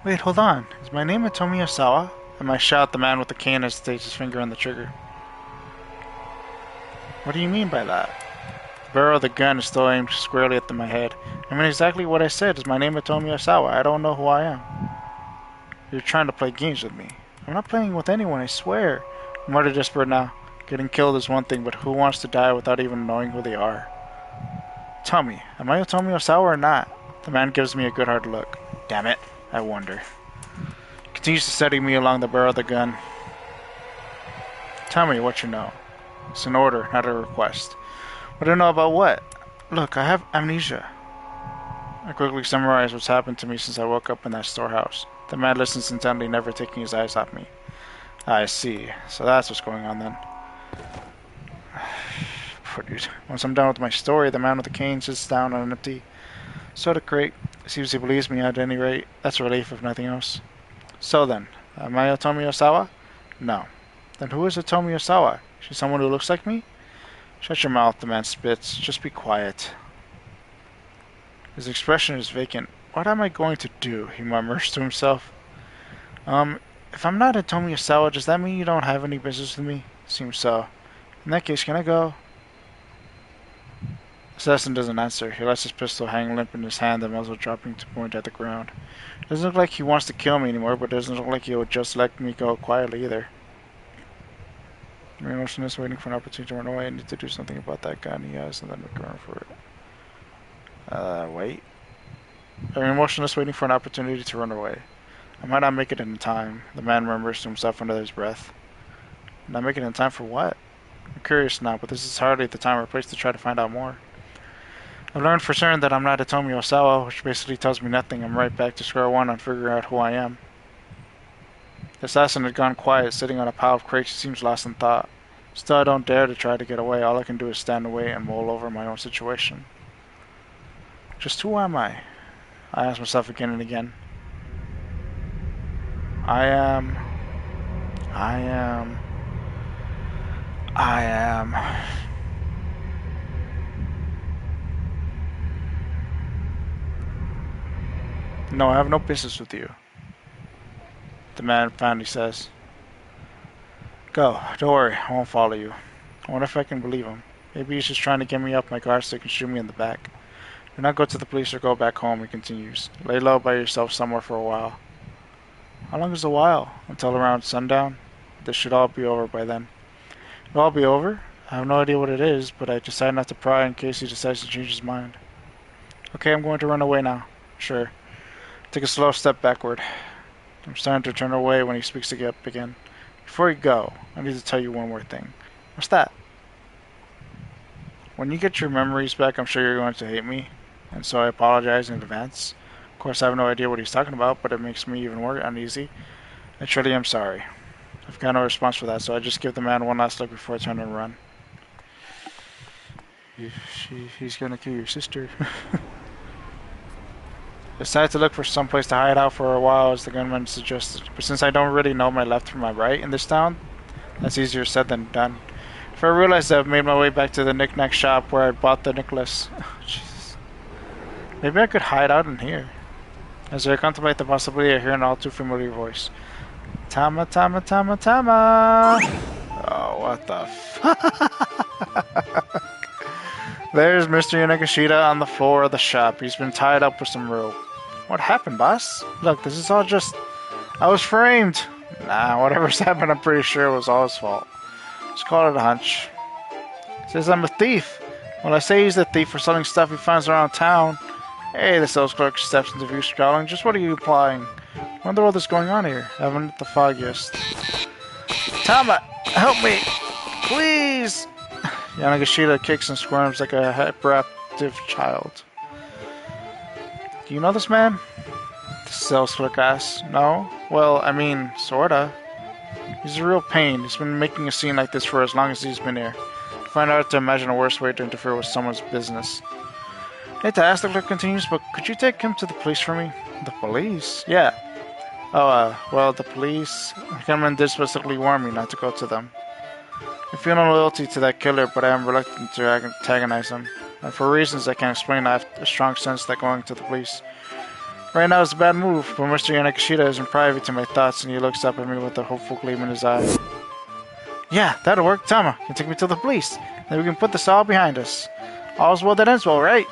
Wait, hold on. Is my name Atomi Osawa? And I shout the man with the cane as he takes his finger on the trigger. What do you mean by that? The barrel of the gun is still aimed squarely at my head. I mean exactly what I said. Is my name Atomi Osawa? I don't know who I am. You're trying to play games with me. I'm not playing with anyone, I swear. I'm already desperate now. Getting killed is one thing, but who wants to die without even knowing who they are? Tell me, am I Otomi Osawa or not? The man gives me a good hard look. Damn it, I wonder. He continues to steady me along the barrel of the gun. Tell me what you know. It's an order, not a request. What do you know about what? Look, I have amnesia. I quickly summarize what's happened to me since I woke up in that storehouse. The man listens intently, never taking his eyes off me. I see. So that's what's going on then. Once I'm done with my story, the man with the cane sits down on an empty soda crate. Seems he believes me at any rate. That's a relief, if nothing else. So then, am I Otomi Osawa? No. Then who is Otomi Osawa? Is she someone who looks like me? Shut your mouth, the man spits. Just be quiet. His expression is vacant. What am I going to do? He murmurs to himself. If I'm not Otomi Osawa, does that mean you don't have any business with me? Seems so. In that case, can I go? Assassin doesn't answer. He lets his pistol hang limp in his hand, the muzzle dropping to point at the ground. It doesn't look like he wants to kill me anymore, but it doesn't look like he would just let me go quietly either. I'm emotionless, waiting for an opportunity to run away. I need to do something about that gun he has, and then make a run for it. Wait. I'm emotionless, waiting for an opportunity to run away. I might not make it in time, the man murmurs to himself under his breath. Not make it in time for what? I'm curious now, but this is hardly the time or place to try to find out more. I've learned for certain that I'm not Atomi Osawa, which basically tells me nothing. I'm right back to square one on figuring out who I am. The assassin had gone quiet, sitting on a pile of crates. He seems lost in thought. Still, I don't dare to try to get away. All I can do is stand away and mull over my own situation. Just who am I? I ask myself again and again. I am... I am... I am... No, I have no business with you, the man finally says. Go, don't worry, I won't follow you. I wonder if I can believe him. Maybe he's just trying to get me off my guard so he can shoot me in the back. Do not go to the police or go back home, he continues. Lay low by yourself somewhere for a while. How long is a while? Until around sundown? This should all be over by then. It'll all be over? I have no idea what it is, but I decide not to pry in case he decides to change his mind. Okay, I'm going to run away now. Sure. Take a slow step backward. I'm starting to turn away when he speaks up again. Before you go, I need to tell you one more thing. What's that? When you get your memories back, I'm sure you're going to hate me, and so I apologize in advance. Of course, I have no idea what he's talking about, but it makes me even more uneasy. I truly am sorry. I've got no response for that, so I just give the man one last look before I turn and run. He's gonna kill your sister. I decided to look for some place to hide out for a while, as the gunman suggested. But since I don't really know my left from my right in this town, that's easier said than done. If I realized I've made my way back to the knick-knack shop where I bought the necklace. Jesus. Maybe I could hide out in here. As I contemplate the possibility, I hear an all too familiar voice. Tama, Tama, Tama, Tama! Oh, what the fuck? There's Mr. Yanagashita on the floor of the shop. He's been tied up with some rope. What happened, boss? Look, this is all just... I was framed! Nah, whatever's happened, I'm pretty sure it was all his fault. Just call it a hunch. He says I'm a thief. Well, I say he's a thief for selling stuff he finds around town. Hey, the sales clerk steps into view, scowling. Just what are you implying? What in the world is going on here? I haven't the foggiest. Tama, help me! Please! Yanagashita kicks and squirms like a hyperactive child. Do you know this man? The sales clerk asks. No? Well, I mean, sorta. He's a real pain. He's been making a scene like this for as long as he's been here. I find it hard to imagine a worse way to interfere with someone's business. I hate to ask, the clerk continues, but could you take him to the police for me? The police? Yeah. Oh, well, the police... The gunman did specifically warn me not to go to them. I feel no loyalty to that killer, but I am reluctant to antagonize him. And for reasons I can't explain, I have a strong sense that going to the police Right now it's a bad move, but Mr. Yanakishita isn't privy to my thoughts, and he looks up at me with a hopeful gleam in his eye. Yeah, that'll work. Tama, you can take me to the police. Then we can put this all behind us. All's well that ends well, right?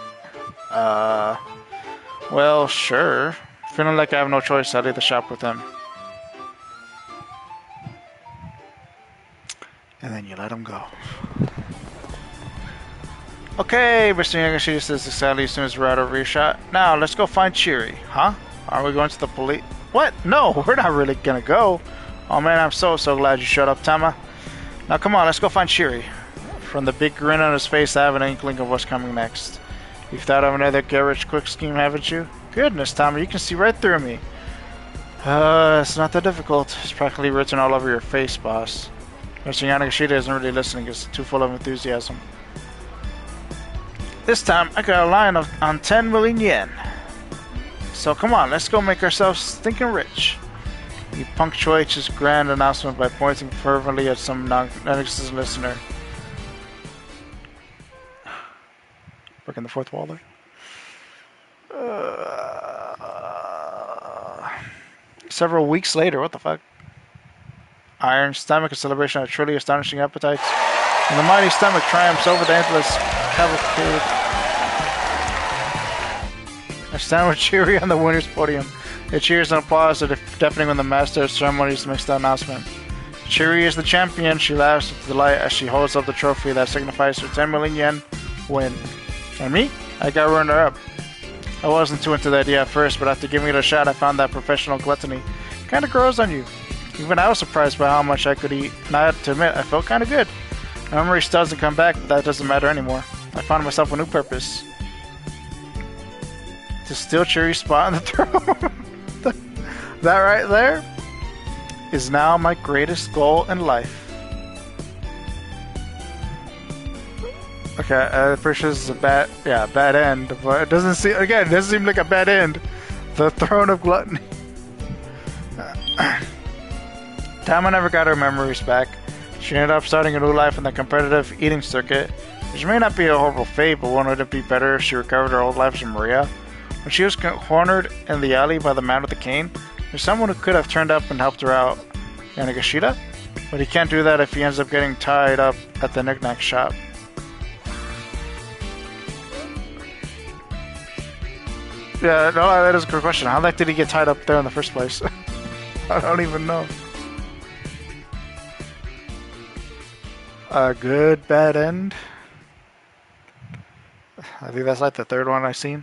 Well, sure. Feeling like I have no choice, I'll leave the shop with him. And then you let him go. Okay, Mr. Yagashita says excitedly as soon as we're out of earshot. Now, let's go find Chiri. Huh? Are we going to the police? What? No, we're not really gonna go. Oh man, I'm so glad you showed up, Tama. Now come on, let's go find Chiri. From the big grin on his face, I have an inkling of what's coming next. You've thought of another get-rich-quick scheme, haven't you? Goodness, Tama, you can see right through me. It's not that difficult. It's practically written all over your face, boss. Mr. Yanagashita isn't really listening. He's too full of enthusiasm. This time, I got a line on 10 million yen. So come on, let's go make ourselves stinking rich. He punctuates his grand announcement by pointing fervently at some non-existent listener. Breaking the fourth wall there. Several weeks later, what the fuck? Iron stomach, a celebration of truly astonishing appetites. And the mighty stomach triumphs over the endless cavalcade. I stand with Chiri on the winner's podium. The cheers and applause are deafening when the master of ceremonies makes the announcement. Chiri is the champion. She laughs with delight as she holds up the trophy that signifies her 10 million yen win. And me? I got runner-up. I wasn't too into the idea at first, but after giving it a shot, I found that professional gluttony kind of grows on you. Even I was surprised by how much I could eat. And I have to admit, I felt kind of good. My memory still doesn't come back, but that doesn't matter anymore. I found myself a new purpose. To steal Chiri's spot on the throne. That right there is now my greatest goal in life. Okay, I'm pretty sure this is a bad end, but it doesn't seem like a bad end. The throne of gluttony. Tama never got her memories back. She ended up starting a new life in the competitive eating circuit, which may not be a horrible fate, but wouldn't it be better if she recovered her old life as Maria? When she was cornered in the alley by the man with the cane, there's someone who could have turned up and helped her out. Yanagashita? But he can't do that if he ends up getting tied up at the knick-knack shop. Yeah, no, that is a good question. How the heck did he get tied up there in the first place? I don't even know. A good bad end? I think that's like the third one I've seen.